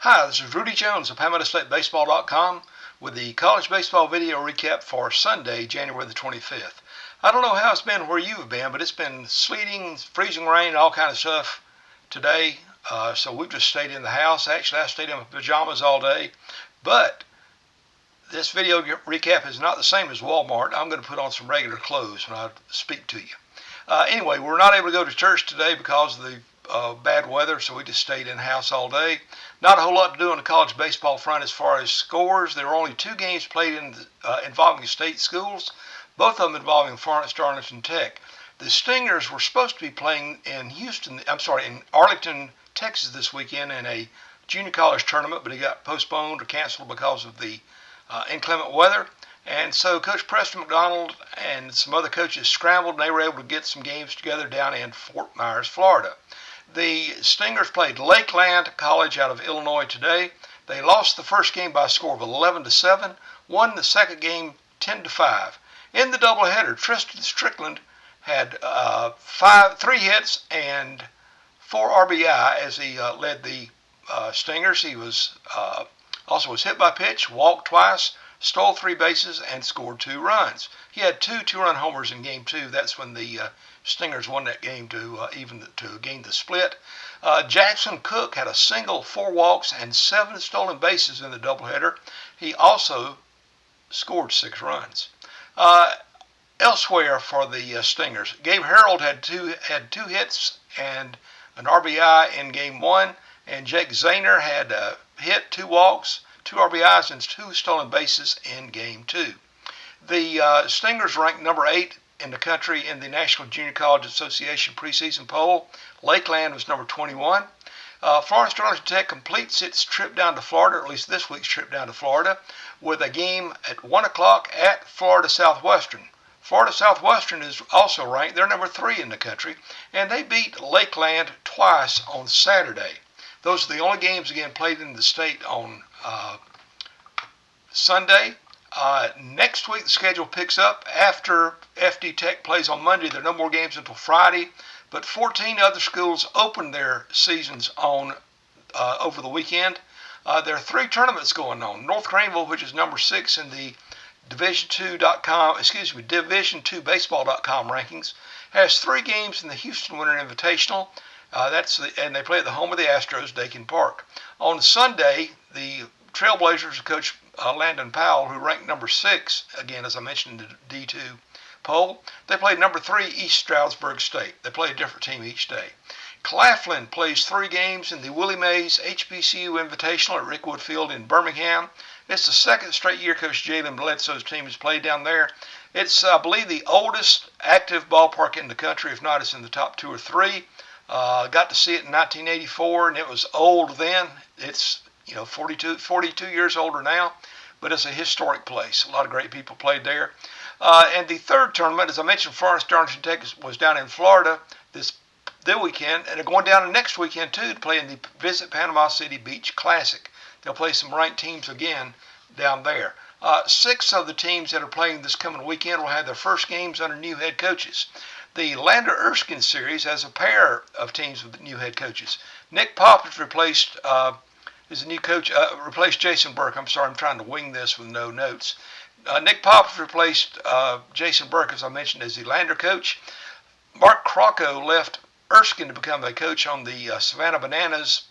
Hi, this is Rudy Jones of Palmetto State Baseball.com with the college baseball video recap for Sunday, January the 25th. I don't know how it's been where you've been, but it's been sleeting, freezing rain, all kind of stuff today. So we've just stayed in the house. Actually, I stayed in my pajamas all day. But this video recap is not the same as Walmart. I'm going to put on some regular clothes when I speak to you. Anyway, we're not able to go to church today because of the bad weather, so we just stayed in the house all day. Not a whole lot to do on the college baseball front as far as scores. There were only two games played involving state schools, both of them involving Florence-Darlington Tech. The Stingers were supposed to be playing in in Arlington, Texas this weekend in a junior college tournament, but it got postponed or canceled because of the inclement weather. And so Coach Preston McDonald and some other coaches scrambled, and they were able to get some games together down in Fort Myers, Florida. The Stingers played Lakeland College out of Illinois today. They lost the first game by a score of 11-7, won the second game 10-5. In the doubleheader, Tristan Strickland had 3 hits and 4 RBI as he led the Stingers. He was also was hit by pitch, walked twice, stole 3 bases, and scored 2 runs. He had 2 two-run homers in Game 2. That's when the Stingers won that game to gain the split. Jackson Cook had a single, 4 walks, and 7 stolen bases in the doubleheader. He also scored 6 runs. Elsewhere for the Stingers, Gabe Harold had two hits and an RBI in Game 1, and Jake Zahner had a hit, 2 walks, 2 RBIs, and 2 stolen bases in Game 2. The Stingers ranked number 8 in the country in the National Junior College Association preseason poll. Lakeland was number 21. Florence-Darlington Tech completes its trip down to Florida, or at least this week's trip down to Florida, with a game at 1 o'clock at Florida Southwestern. Florida Southwestern is also ranked. They're number 3 in the country, and they beat Lakeland twice on Saturday. Those are the only games, again, played in the state on Sunday. Next week, the schedule picks up after FD Tech plays on Monday. There are no more games until Friday, but 14 other schools opened their seasons on over the weekend. There are 3 tournaments going on. North Greenville, which is number 6 in the Division2Baseball.com rankings, has 3 games in the Houston Winter Invitational. And they play at the home of the Astros, Dakin Park. On Sunday, the Trailblazers coach Landon Powell, who ranked number 6, again, as I mentioned in the D2 poll, they played number 3 East Stroudsburg State. They play a different team each day. Claflin plays 3 games in the Willie Mays HBCU Invitational at Rickwood Field in Birmingham. It's the 2nd straight year Coach Jalen Bledsoe's team has played down there. It's, I believe, the oldest active ballpark in the country. If not, it's in the top 2 or 3. Got to see it in 1984, and it was old then. It's 42 years older now, but it's a historic place. A lot of great people played there. And the 3rd tournament, as I mentioned, Florence-Darlington Tech was down in Florida this weekend, and they're going down next weekend too to play in the Visit Panama City Beach Classic. They'll play some ranked teams again down there. 6 of the teams that are playing this coming weekend will have their first games under new head coaches. The Lander Erskine series has a pair of teams with new head coaches. Nick Poppins replaced Jason Burke. I'm sorry, I'm trying to wing this with no notes. Nick Poppins replaced Jason Burke, as I mentioned, as the Lander coach. Mark Crocco left Erskine to become a coach on the Savannah Bananas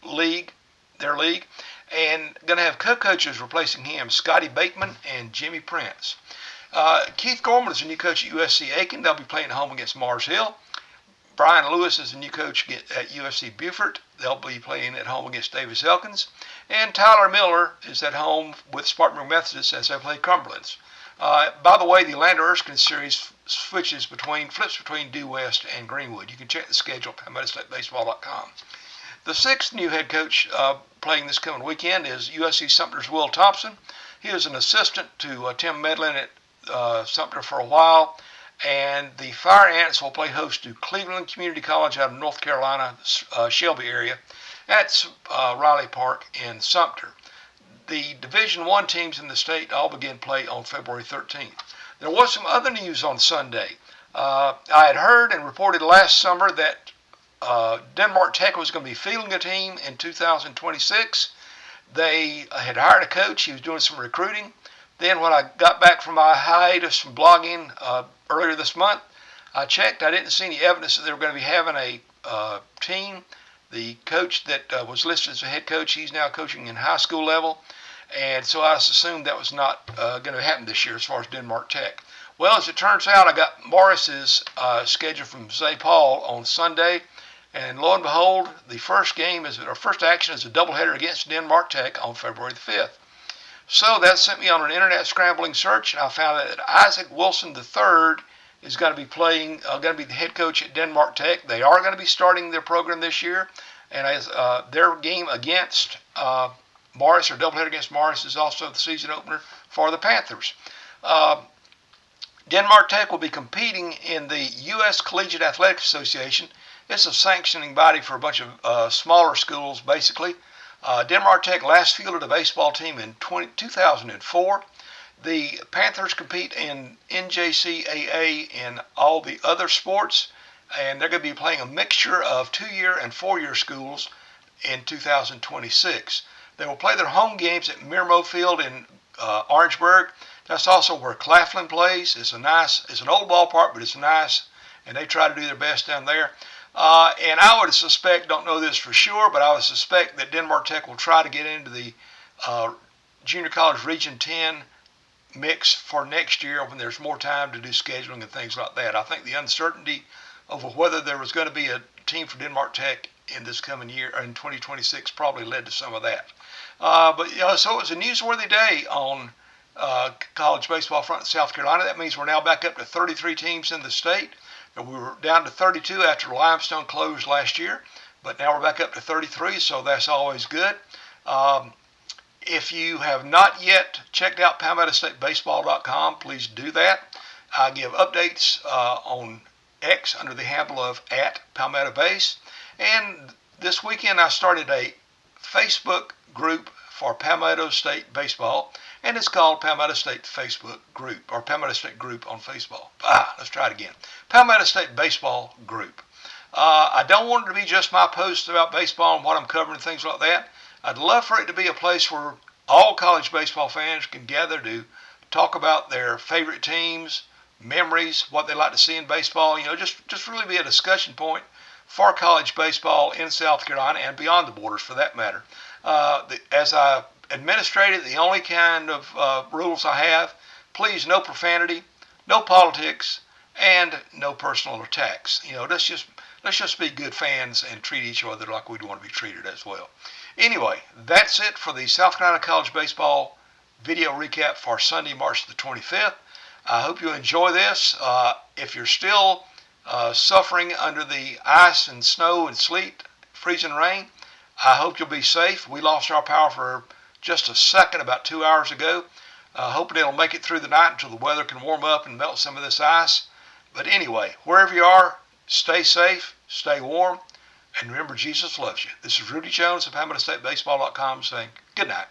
league, and going to have co-coaches replacing him, Scotty Bateman and Jimmy Prince. Keith Gorman is the new coach at USC Aiken. They'll be playing at home against Mars Hill. Brian Lewis is the new coach at USC Beaufort. They'll be playing at home against Davis Elkins. And Tyler Miller is at home with Spartanburg Methodist as they play Cumberlands. By the way, the Lander Erskine series flips between Due West and Greenwood. You can check the schedule at PalmettoStateBaseball.com. The 6th new head coach playing this coming weekend is USC Sumter's Will Thompson. He was an assistant to Tim Medlin at Sumter for a while. And the Fire Ants will play host to Cleveland Community College out of North Carolina, Shelby area. That's Riley Park in Sumter. The Division I teams in the state all begin play on February 13th. There was some other news on Sunday. I had heard and reported last summer that Denmark Tech was going to be fielding a team in 2026. They had hired a coach. He was doing some recruiting. Then when I got back from my hiatus from blogging earlier this month, I checked. I didn't see any evidence that they were going to be having a team. The coach that was listed as a head coach, he's now coaching in high school level. And so I assumed that was not going to happen this year as far as Denmark Tech. Well, as it turns out, I got Morris's schedule from Zay Paul on Sunday. And lo and behold, the first action is a doubleheader against Denmark Tech on February the 5th. So that sent me on an internet scrambling search, and I found out that Isaac Wilson III is going to be going to be the head coach at Denmark Tech. They are going to be starting their program this year, and as their game against Morris, or doubleheader against Morris, is also the season opener for the Panthers. Denmark Tech will be competing in the U.S. Collegiate Athletic Association. It's a sanctioning body for a bunch of smaller schools, basically. Denmark Tech last fielded a baseball team in 2004. The Panthers compete in NJCAA in all the other sports, and they're going to be playing a mixture of 2-year and 4-year schools in 2026. They will play their home games at Mirmo Field in Orangeburg. That's also where Claflin plays. It's an old ballpark, but it's nice, and they try to do their best down there. And I would suspect, don't know this for sure, but I would suspect that Denmark Tech will try to get into the Junior College Region 10 mix for next year when there's more time to do scheduling and things like that. I think the uncertainty over whether there was going to be a team for Denmark Tech in this coming year, or in 2026, probably led to some of that. So it was a newsworthy day on college baseball front in South Carolina. That means we're now back up to 33 teams in the state. We were down to 32 after Limestone closed last year, but now we're back up to 33, so that's always good. If you have not yet checked out PalmettoStateBaseball.com, please do that. I give updates on X under the handle of @PalmettoBase. And this weekend I started a Facebook group for Palmetto State Baseball, and it's called Palmetto State Facebook Group, or Palmetto State Group on Facebook. Let's try it again. Palmetto State Baseball Group. I don't want it to be just my posts about baseball and what I'm covering and things like that. I'd love for it to be a place where all college baseball fans can gather to talk about their favorite teams, memories, what they like to see in baseball. Just really be a discussion point for college baseball in South Carolina and beyond the borders, for that matter. As I administrate it, the only kind of rules I have: please, no profanity, no politics, and no personal attacks. Let's just be good fans and treat each other like we'd want to be treated as well. Anyway, that's it for the South Carolina College Baseball video recap for Sunday, March the 25th. I hope you enjoy this. If you're still suffering under the ice and snow and sleet, freezing rain, I hope you'll be safe. We lost our power for just a second about 2 hours ago. Hoping it'll make it through the night until the weather can warm up and melt some of this ice. But anyway, wherever you are, stay safe, stay warm, and remember, Jesus loves you. This is Rudy Jones of PalmettoStateBaseball.com saying good night.